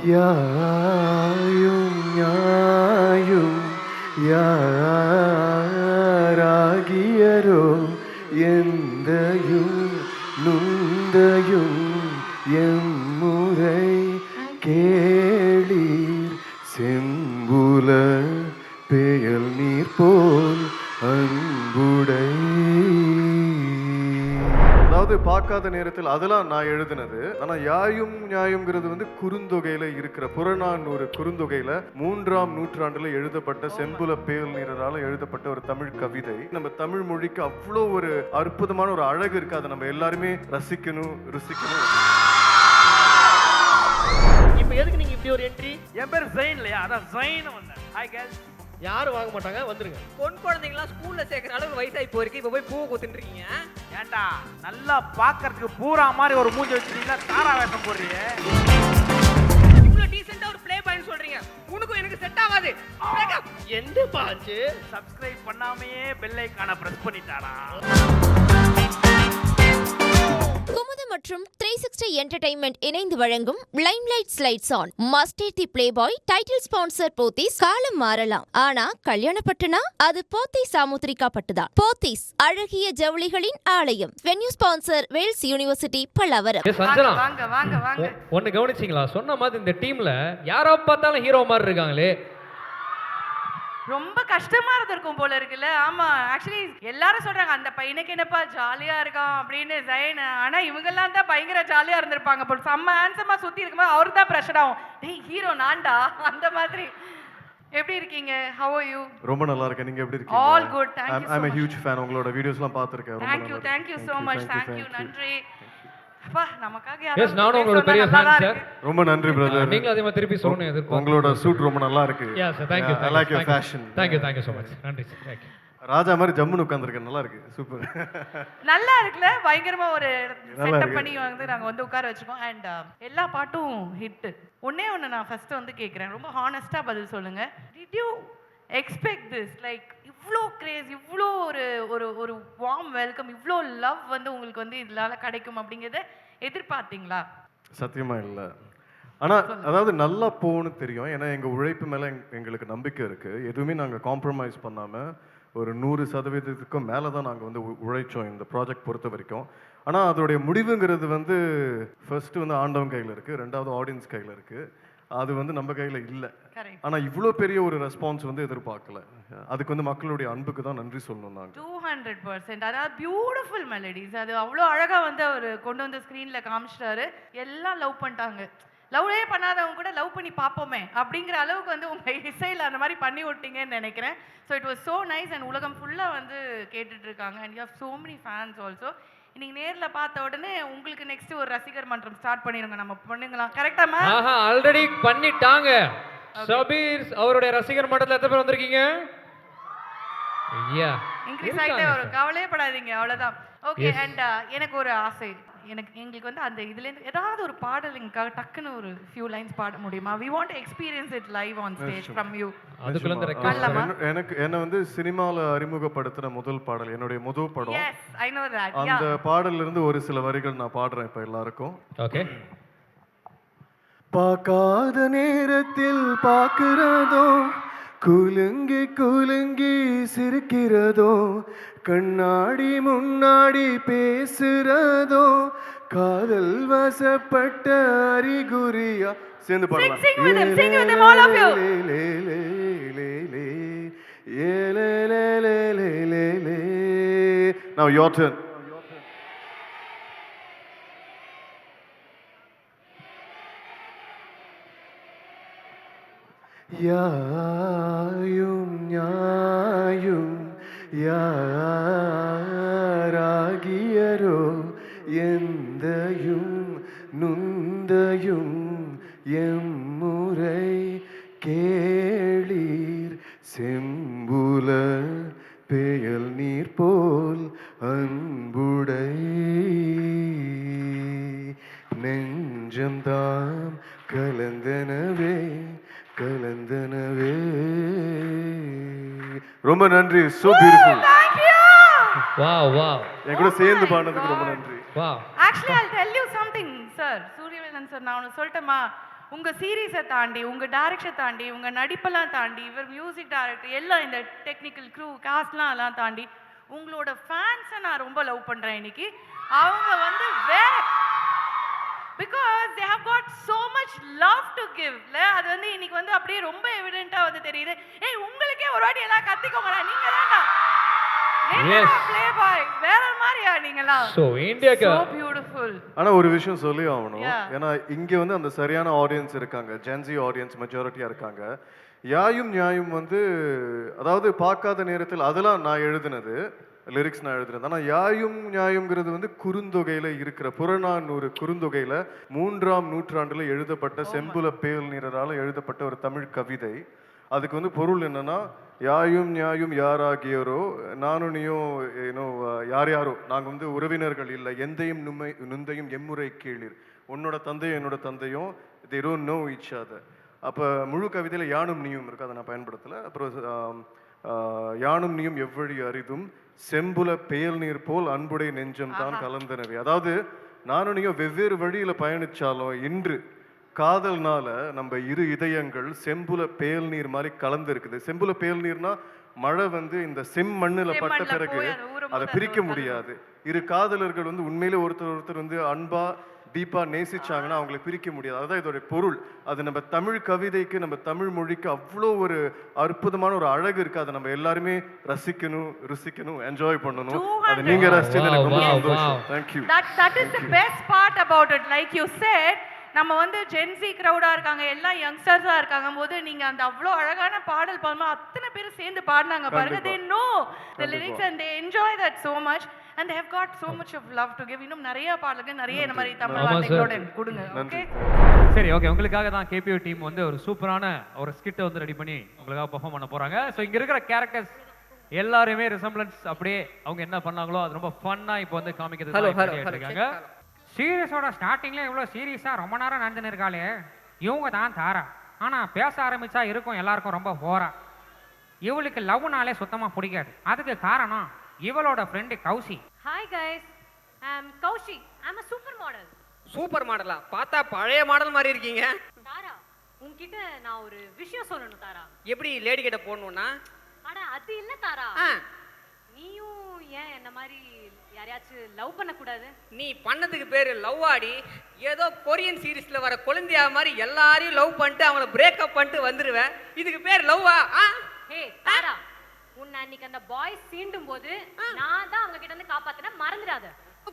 யாயும் ஞாயும் யாராகியரோ எந்தையும் நுந்தையும் எம்முறை கேளீர் செம்புல பெயல் நீர் போல் அன்புடை. அதாவது பார்க்காத நேரத்தில் அதெல்லாம் நான் எழுதினது. ஆனா யாயும் நியாயம்ங்கிறது வந்து குறுந்தொகையில இருக்கிற புறநானூறு குறுந்தொகையில 3ஆம் நூற்றாண்டுல எழுதப்பட்ட செம்புல பேல் நீரால எழுதப்பட்ட ஒரு தமிழ் கவிதை. நம்ம தமிழ் மொழிக்கு அவ்வளோ ஒரு அற்புதமான ஒரு அழகு இருக்கு. அதை நம்ம எல்லாருமே ரசிக்கணும், ருசிக்கணும். இப்போ எதுக்கு நீங்க இப்படி ஒரு என்ட்ரி? என் பேர் ஜெயின் இல்லையா, அதான் ஜெயின் வந்தேன். Hi girls. யாரும் வாங்க மாட்டாங்க, வந்துருங்க. பொன் குழந்தைங்களாம் ஸ்கூல்ல சேர்க்கிற அளவுக்கு வயசாகி போயிருக்கு, இப்போ போய் பூ குத்துட்டு இருக்கீங்க. ஏன்டா நல்லா பார்க்கறதுக்கு பூரா மாதிரி ஒரு மூஞ்சி வச்சிருக்கீங்களா, தாரா வேஷம் போடுறீங்க. இவ்வளோ டீசெண்டா ஒரு ப்ளே பாயிண்ட் சொல்றீங்க, உனக்கும் எனக்கு செட் ஆகாது. எந்த பாச்சு? சப்ஸ்கிரைப் பண்ணாமையே பெல் ஐகானை பிரஸ் பண்ணிட்டாரா? குமுதம் மற்றும் 360 என்டர்டைன்மெண்ட் இணைந்து வழங்கும் limelight slides on mustard the Playboy title sponsor Pothys. காலம் மாறலாம், ஆனா கல்யாணப்பட்டுனா அது போத்தீஸ் சாமுத்திரிகா பட்டுதான். போத்தீஸ் அழகிய ஜவுளிகளின் ஆலயம். Venue sponsor Vels University Pallavaram. வாங்க வாங்க வாங்க. ஒன்னு கவனிச்சிங்களா? சொன்ன மாதிரி இந்த டீம்ல யாரோ பார்த்தாலும் ஹீரோ மாதிரி இருக்காங்களே. ரொம்ப கஷ்டமா இருந்திருக்கும் போல இருக்குல்ல. ஆமா, ஆக்சுவலி எல்லாரும் சொல்றாங்க அந்த பையனுக்கு என்னப்பா ஜாலியா இருக்கான் அப்படின்னு ஜெயின். ஆனா இவங்கெல்லாம் தான் பயங்கர ஜாலியா இருந்திருப்பாங்க போல. செம்ம ஹேண்ட்ஸமா சுத்தி இருக்கும்போது அவரு தான் ப்ரெஷர் ஆகும். டேய் ஹீரோ நான்டா அந்த மாதிரி. எப்படி இருக்கீங்க? How are you? ரொம்ப நல்லா இருக்கேன். நீங்க எப்படி இருக்கீங்க? All good, thank you so much. I'm a huge fan. உங்களோட வீடியோஸ்லாம் பார்த்திருக்கேன். Thank you so much. Thank you. நன்றி. அப்பா நமக்காக எஸ், நானும் உங்களோட பெரிய ஃபேன் சார். ரொம்ப நன்றி பிரதர். நீங்களும் அதே மாதிரி திருப்பி சொல்லணும் எதிர்பார்க்கிறேன். உங்களோட சூட் ரொம்ப நல்லா இருக்கு. Yeah sir, thank you. I like your fashion. Thank you so much. நன்றி சார். Thank you. ராஜா மாதிரி ஜம்முன்னு உட்கார்ந்திருக்கேன். நல்லா இருக்கு. சூப்பர். நல்லா இருக்குல்ல. பயங்கரமா ஒரு செட்டப் பண்ணி வந்து நாங்க வந்து உட்கார வச்சிருக்கோம். அண்ட் எல்லா பாட்டும் ஹிட். ஒண்ணே நான் ஃபர்ஸ்ட் வந்து கேக்குறேன், ரொம்ப ஹானஸ்டா பதில் சொல்லுங்க. Did you expect this? Like இவ்ளோ கிரேஸ், இவ்ளோ ஒரு ஒரு ஒரு வார்ம் வெல்கம், இவ்ளோ லவ் வந்து உங்களுக்கு வந்து இதனால கிடைக்கும் அப்படிங்கறத எதிர்பார்த்தீங்களா? சத்தியமா இல்ல. ஆனா அதாவது நல்லா போகணும்னு தெரியும். ஏன்னா எங்க உழைப்பு மேல எங்களுக்கு நம்பிக்கை இருக்கு. எதுவுமே நாங்க காம்ப்ரமைஸ் பண்ணாம ஒரு 100% மேல தான் நாங்க வந்து உழைச்சோம் இந்த ப்ராஜெக்ட் பொறுத்த வரைக்கும். ஆனா அதோடைய முடிவுங்கிறது வந்து ஃபர்ஸ்ட் வந்து ஆண்டவன் கையில இருக்கு, ரெண்டாவது ஆடியன்ஸ் கையில இருக்கு. அது வந்து நம்ம கையில இல்ல. ஆனா இவ்ளோ பெரிய ஒரு ரெஸ்பான்ஸ் வந்து எதிர்பார்க்கல. அதுக்கு வந்து மக்களுடைய அன்புக்கு தான் நன்றி சொல்லணும் நாங்க. 200%. அதாவது பியூட்டிஃபுல் மெலடிஸ். அது அவ்வளோ அழகா வந்து அவர் கொண்டு வந்து ஸ்க்ரீன்ல காமிச்சிட்டாரு. எல்லாம் லவ் பண்ணிட்டாங்க. லவ்வே பண்ணாதவங்க கூட லவ் பண்ணி பார்ப்போமே அப்படிங்கிற அளவுக்கு வந்து உங்க இசையில் அந்த மாதிரி பண்ணி விட்டீங்கன்னு நினைக்கிறேன். So it was so nice. And உலகம் ஃபுல்லாக வந்து கேட்டுட்டு இருக்காங்க. And you have so many fans also. நீங்க நேர்ல பார்த்த உடனே உங்களுக்கு நெக்ஸ்ட் ஒரு ரசிகர் மன்றம் ஸ்டார்ட் பண்ணிருங்க. நம்ம பண்ணுங்கலாம். கரெக்ட்டா மேம்? ஆஹா, ஆல்ரெடி பண்ணிட்டாங்க. சபீர் அவருடைய ரசிகர் மன்றத்துல எத்தனை பேர் வந்திருக்கீங்க? ஐயா, இன்க்ரீஸ் ஆயிட்டே வரும், கவலையே படாதீங்க. அவ்வளவுதான். ஓகே. அண்ட் எனக்கு ஒரு ஆசை. எங்களுக்கு வந்து அந்த இதுல இருந்து ஏதாவது ஒரு பாடல் எங்களுக்காக டக்குன்னு ஒரு ஃபியூ லைன்ஸ் பாட முடியுமா? we want to experience it live on stage from you. அதுக்குள்ள இந்த ரெக்கார்ட் எனக்கு என்ன வந்து சினிமால அறிமுகப்படுத்தின முதல் பாடல், என்னுடைய முதல் படம். Yes, I know that. அந்த பாடல்ல இருந்து ஒரு சில வரிகள் நான் பாடுறேன் இப்ப எல்லாருக்கும். ஓகே. பார்க்காத நேரத்தில் பார்க்கிறதோ, குலுங்கி குலுங்கி சிரிக்கிறதோ, கண்ணாடி முன்னாடி பேசுறதோ, காதல் வசப்பட்ட அறிகுறியா. சேர்ந்து பாடலாம். Sing with him, sing with him, all of you. Now your turn. யாயும் ஞாயும் யாராகியரோ எந்தையும் நுந்தையும் எம்முறை கேளீர் செம்புல பெயல் நீர் போல் அன்புடை. நெஞ்சம்தாம் கலந்தனவே கலந்தனவே. ரொம்ப நன்றி. So beautiful. Wow wow. என் கூட சேர்ந்து பாடுனதுக்கு ரொம்ப நன்றி. Wow. Actually I'll tell you something sir. Suriyavelan sir, நான் ஒன்று சொல்லட்டுமா? உங்க சீரீஸை தாண்டி, உங்க டைரக்ஷன் தாண்டி, உங்க நடிப்பெல்லாம் தாண்டி, இவர் மியூசிக் டைரக்டர் எல்லாம் இந்த டெக்னிக்கல் க்ரூ காஸ்ட்லாம் எல்லாம் தாண்டி உங்களோட ஃபேன்ஸை நான் ரொம்ப லவ் பண்றேன் இன்னைக்கு. அவங்க வந்து வேற because they have got so much love to give. அது வந்து இன்னைக்கு வந்து அப்படியே ரொம்ப எவிடென்ட்டா வந்து தெரியுது. ஏய் உங்களுக்கே ஒரு வாட்டி எல்லாம் கத்திக்கோங்கடா, நீங்க தான்டா ப்ளே பாய், வேற மாதிரியா நீங்கலாம். ஸோ இந்தியாக்கு so beautiful. ஆனா ஒரு விஷயம் சொல்லி ஆகணும். Yeah. ஏன்னா இங்க வந்து அந்த சரியான ஆடியன்ஸ் இருக்காங்க, ஜென்சி ஆடியன்ஸ் மெஜாரிட்டியா இருக்காங்க. யாயும் நியாயும் வந்து அதாவது பார்க்காத நேரத்தில் அதெல்லாம் நான் எழுதினது, லிரிக்ஸ் நான் எழுதுனது. ஆனால் யாயும் நியாயம்ங்கிறது வந்து குறுந்தொகையில் இருக்கிற புறநானூறு குறுந்தொகையில் 3ஆம் நூற்றாண்டில் எழுதப்பட்ட செம்புல பேல் நீரால் எழுதப்பட்ட ஒரு தமிழ் கவிதை. அதுக்கு வந்து பொருள் என்னன்னா, யாயும் நியாயும் யாராகியோரோ நானும் நீயும் யார் யாரோ நாங்கள் வந்து உறவினர்கள் இல்லை, எந்தையும் நுந்தையும் எம்முறை கேளீர், உன்னோட தந்தையும் என்னோட தந்தையும் they don't know each other. அப்போ முழு கவிதையில் யானும் நீயும் இருக்கு, அதை நான் பயன்படுத்தலை. அப்புறம் யானும் நீயும் எவ்வழி அரிதும் செம்புல பேல் நீர் போல் அன்புடைய நெஞ்சம் தான் கலந்தனவே. அதாவது நானும் நீயும் வெவ்வேறு வழியில பயணிச்சாலும் இன்று காதல்னால நம்ம இரு இதயங்கள் செம்புல பேல் நீர் மாதிரி கலந்து இருக்குது. செம்புல பேல் நீர்னா மழை வந்து இந்த செம்மண்ணுல பட்ட பிறகு அதை பிரிக்க முடியாது. இரு காதலர்கள் வந்து உண்மையிலே ஒருத்தர் வந்து அன்பா டீப்பா நேசிச்சாங்கன்னா அவங்களை பிரிக்க முடியாது. அதுதான் இதோட பொருள். அது நம்ம தமிழ் கவிதைக்கு, நம்ம தமிழ் மொழிக்கு அவ்வளோ ஒரு அற்புதமான ஒரு அழகு இருக்கு. அதை நம்ம எல்லாருமே ரசிக்கணும், ருசிக்கணும், என்ஜாய் பண்ணணும். அது நீங்க ரசிச்சது எனக்கு ரொம்ப சந்தோஷம். Thank you. That is the best part about it. Like you said, நம்ம வந்து ஜென்சி க்ரௌடா இருக்காங்க, எல்லாம் யங்ஸ்டர்ஸா இருக்காங்க போது நீங்க அந்த அவ்வளோ அழகான பாடல் பாடும்போது அத்தனை பேர் சேர்ந்து பாடினாங்க பாருங்க. They know the lyrics and they enjoy that so much and they have got so much of love to give. இன்னும் நிறைய பாடல்கள் நிறைய இந்த மாதிரி தமிழ் வார்த்தைகளோட கொடுங்க. ஓகே சரி, ஓகே. உங்களுக்காக தான் கேபிஓ டீம் வந்து ஒரு சூப்பரான ஒரு ஸ்கிட்டை வந்து ரெடி பண்ணி உங்களுக்காக பெர்ஃபார்ம் பண்ண போறாங்க. ஸோ இங்க இருக்கிற கேரக்டர்ஸ் எல்லாருமே ரிசம்பிளன்ஸ் அப்படியே அவங்க என்ன பண்ணாங்களோ அது ரொம்ப ஃபன்னா இப்போ வந்து காமிக்கிறது இருக்காங்க. சீரியஸோட ஸ்டார்டிங்ல இவ்வளோ சீரியஸாக ரொம்ப நேரம் நடந்துன்னு இருக்காளே இவங்க தான் தாரா. ஆனால் பேச ஆரம்பிச்சா இருக்கும் எல்லாருக்கும் ரொம்ப போரா. இவளுக்கு லவ்னாலே சுத்தமாக பிடிக்காது. அதுக்கு காரணம் இவளோட friend Kaushi. Hi guys, I'm Kaushi. I'm a super model. Super மாடலா? பார்த்தா பழைய மாடல் மாதிரி இருக்கீங்க. தாரா, உன்கிட்ட நான் ஒரு விஷயம் சொல்லணும் தாரா. எப்படி லேடி கிட்ட போடணும்னா? அட அது இல்ல தாரா. நீயும் ஏன் என்ன மாதிரி யாரையாச்சும் லவ் பண்ண கூடாது? நீ பண்ணதுக்கு பேரு லவ் ஆடி. ஏதோ கொரியன் சீரிஸ்ல வர குழந்தையா மாதிரி எல்லாரையும் லவ் பண்ணிட்டு அவங்கள பிரேக்கப் பண்ணிட்டு வந்துருவேன். இதுக்கு பேர் லவ்வா? ஹே தாரா, உன்னை அன்னைக்கு அந்த பாய்ஸ் சீண்டும் போது நான் தான் அவங்க கிட்ட இருந்து காப்பாத்தின, மறந்துடாத.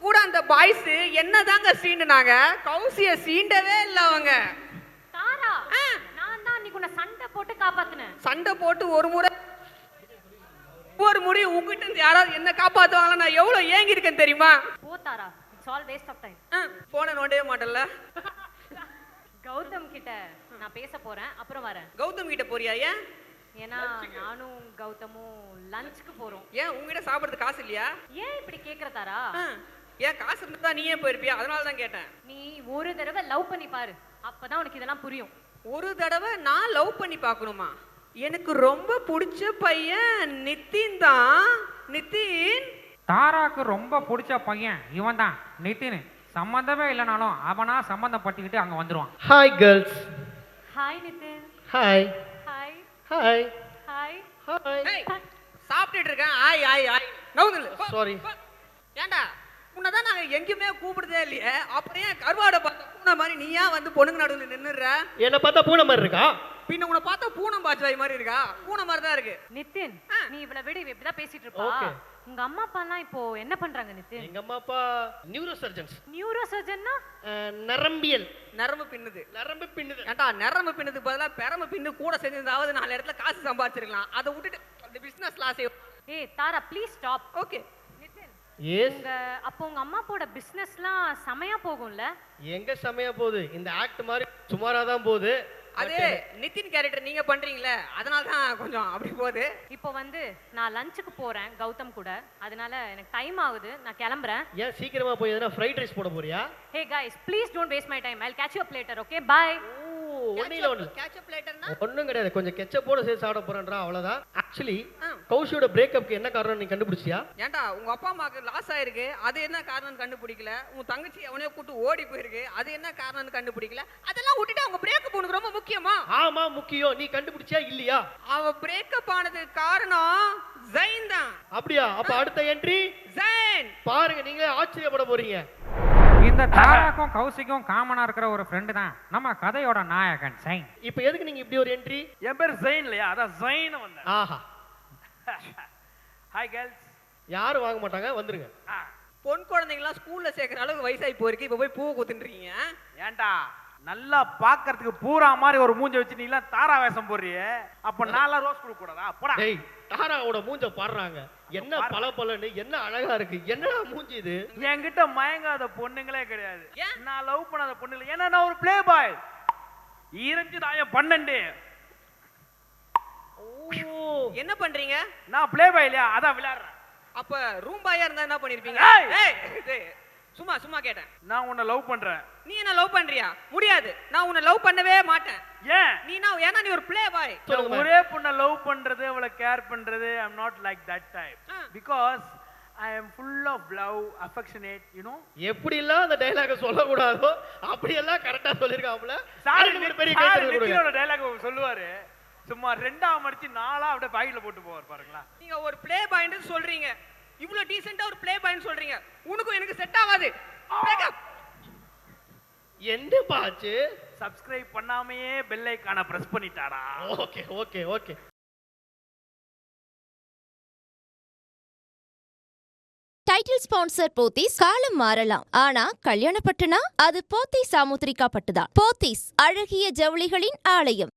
கூட அந்த பாய்ஸ் என்னதாங்க சீண்டுனாங்க, கௌசிய சீண்டவே இல்ல அவங்க. தாரா, நான் தான் அன்னைக்கு உன்னை சண்டை போட்டு காப்பாத்தினேன். சண்டை போட்டு ஒரு முறை உங்ககிட்ட இருந்து யாராவது என்ன காப்பாத்துவாங்களா? நான் எவ்வளவு ஏங்கி இருக்கேன் தெரியுமா? போ Tara, it's all waste of time. போன நோண்டவே மாட்டல. கௌதம் கிட்ட நான் பேச போறேன், அப்புறம் வரேன். கௌதம் கிட்ட போறியா? ஏன்? ஏன்னா நானும் கௌதமும் லஞ்சுக்கு போறோம். ஏன் உங்ககிட்ட சாப்பிடுறது காசு இல்லையா? ஏன் இப்படி கேக்குற தாரா? ஏன் காசு இருந்தா நீயே போயிருப்பியா? அதனால தான் கேட்டேன். நீ ஒரு தடவை லவ் பண்ணி பாரு, அப்பதான் உனக்கு இதெல்லாம் புரியும். ஒரு தடவை நான் லவ் பண்ணி பார்க்கணுமா? எனக்கு ரொம்ப பிடிச்ச பையன் நிதின் தான். நிதின் தாராக்கு ரொம்ப பிடிச்ச பையன் இவன் தான் நிதின். சம்பந்தமே இல்லைனாலும் அவனா சம்பந்தம் பட்டுக்கிட்டு அங்க வந்துருவான். Hi girls. Hi Nitin. Hi hi hi hi hi. சாப்பிட்டுட்டு இருக்கேன். ஆய் ஆய் ஆய் நவுதுல. சாரி. ஏண்டா உன்னதான் நாங்க எங்கேயுமே கூப்பிடுதே இல்லையே, அப்புறம் ஏன் கருவாடை பார்த்த பூனை மாதிரி நீயா வந்து பொண்ணுங்க நடுவில் நின்னுற? என்ன பார்த்தா பூனை மாதிரி இருக்கா? பின்ன உன்னை பார்த்தா பூனை பாச்சாய் மாதிரி இருக்கா? பூனை மாதிரி தான் இருக்கு. நிதின், நீ இவள விட இவ இப்படிதான் பேசிட்டு இருப்பா. உங்க அம்மா அப்பா எல்லாம் இப்போ என்ன பண்றாங்க நிதின்? எங்க அம்மா அப்பா நியூரோ சர்ஜன்ஸ். நியூரோ சர்ஜன்னா? நரம்பியல். நரம்பு பின்னுது. நரம்பு பின்னுது. ஏண்டா நரம்பு பின்னுக்கு பதிலா பெரம்பு பின்னு கூட செஞ்சிருந்தாவது 4 இடத்துல காசு சம்பாதிச்சிருக்கலாம். அதை விட்டுட்டு அந்த பிசினஸ் லாஸே. ஏய் Tara, please stop. Okay Nitin, yes. அப்போ உங்க அம்மா அப்பாவோட பிசினஸ்லாம் செமையா போகும்ல? எங்க செமையா போகுது? இந்த ஆக்ட் மாதிரி சுமாரா தான் போகுது. அது நிதின் கேரக்டர் நீங்க பண்றீங்களே, அதனால தான் கொஞ்சம் அப்படி போகுது. இப்போ வந்து நான் லஞ்சுக்கு போறேன் கௌதம் கூட, அதனால எனக்கு டைம் ஆகுது, நான் கிளம்புறேன். ஏன் சீக்கிரமா போய் எதனா ஃப்ரைட் ரைஸ் போட போறியா? ஹே guys, please don't waste my time. I'll catch you up later, okay? Bye. ஒண்ணு இல்ல ஒண்ணு. கேட்ச் அப் லேட்டர்னா ஒண்ணும் கிடையாது. கொஞ்சம் கெச்சப்போட சேர்த்து சாப்பிட போறேன்றா, அவ்வளவுதான். ஆக்சுவலி கௌஷியோட பிரேக்கப்க்கு என்ன காரணம் நீ கண்டுபிடிச்சியா? ஏன்டா உங்க அப்பா அம்மாக்கு லாஸ் ஆயிருக்கு, அது என்ன காரணம்னு கண்டுபிடிக்கல. உன் தங்கச்சி அவனே கூட்டு ஓடி போயிருக்கு, அது என்ன காரணம்னு கண்டுபிடிக்கல. அதெல்லாம் விட்டுட்டு அவங்க பிரேக்கப் உனக்கு ரொம்ப முக்கியமா? ஆமா முக்கியம். நீ கண்டுபிடிச்சியா இல்லையா? அவ பிரேக்கப் ஆனதுக்கு காரணம் ஜெயின் தான். அப்படியா? அப்ப அடுத்த என்ட்ரி ஜெயின். பாருங்க, நீங்களே ஆச்சரியப்பட போறீங்க. இந்த தாராக்கும் கௌசிக்கும் காமனா இருக்கிற ஒரு ஃப்ரெண்டு தான் நம்ம கதையோட நாயகன் ஜெயின். இப்போ எதுக்கு நீங்க இப்படி ஒரு என்ட்ரி? என் பேர் ஜெயின் இல்லையா, அதான் ஜெயின் வந்தேன். ஆஹா, ஹாய் கேர்ள்ஸ். யாரும் வாங்க மாட்டாங்க, வந்துருங்க. பொன் குழந்தைங்களாம் ஸ்கூல்ல சேர்க்கிற அளவுக்கு வயசாகி போயிருக்கு, இப்போ போய் பூ குத்துன்றீங்க. ஏன்டா நல்லா பாக்குறதுக்கு பூரா மாதிரி ஒரு மூஞ்ச வச்சு நீ எல்லாம் தாரா வேஷம் போடுறிய, அப்ப நான்லாம் ரோஸ் கொடுக்க கூடாதா? போடா. டேய், தாராவோட மூஞ்ச பாடுறாங்க, என்ன பளபளன்னு, என்ன அழகா இருக்கு, என்னடா மூஞ்சி இது? என்கிட்ட மயங்காத பொண்ணுங்களே கிடையாது. ஏன்? நான் லவ் பண்ணாத பொண்ணு இல்லை, ஏன்னா நான் ஒரு பிளே பாய். இறஞ்சி தாய 12. ஓ, என்ன பண்றீங்க? நான் பிளே பாய் இல்லையா, அதான் விளையாடுறேன். அப்ப ரூம் பாயா இருந்தா என்ன பண்ணிருப்பீங்க? ஏய்! ஏய், இது சும்மா சும்மா கேட்டேன். நான் உன்னை லவ் பண்றேன். நீ என்ன லவ் பண்றியா? முடியாது, நான் உன்னை லவ் பண்ணவே மாட்டேன். ஏன்? ஏன்னா நீ ஒரு பிளே பாய். சொல்லுங்க. ஒரே பொண்ணை லவ் பண்றது, அவளை கேர் பண்றது, I am not like that type. Because I am full of love, affectionate, you know. எப்படி எல்லாம் அந்த டயலாக சொல்லக்கூடாதோ அப்படி எல்லாம் கரெக்டா சொல்லிருக்காப்ல. சார் ஒரு பெரிய கைத்தறி கொடுங்க. நிக்கிலோட டயலாக் சொல்லுவாரு, சும்மா 2ஆ மடிச்சு 4ஆ அப்படியே பாக்கெட்ல போட்டு போவார் பாருங்களா. நீங்க ஒரு பிளே பாய்ன்னு சொல்றீங்க, இவ்ளோ டீசென்ட்டா ஒரு பிளே பாய்ன்னு சொல்றீங்க, உனக்கும் எனக்கு செட் ஆகாது. பிரேக்கப். என்ன பாச்சு? சப்ஸ்கிரைப் பண்ணாமையே பெல் ஐகானை பிரஸ் பண்ணிட்டாடா. Okay okay okay. Title sponsor Pothys. காலம் மாறலாம், ஆனா கல்யாணப்பட்டுனா அது போத்தீஸ் சாமுத்திரிகா பட்டுதான். போத்தீஸ், அழகிய ஜவுளிகளின் ஆலயம்.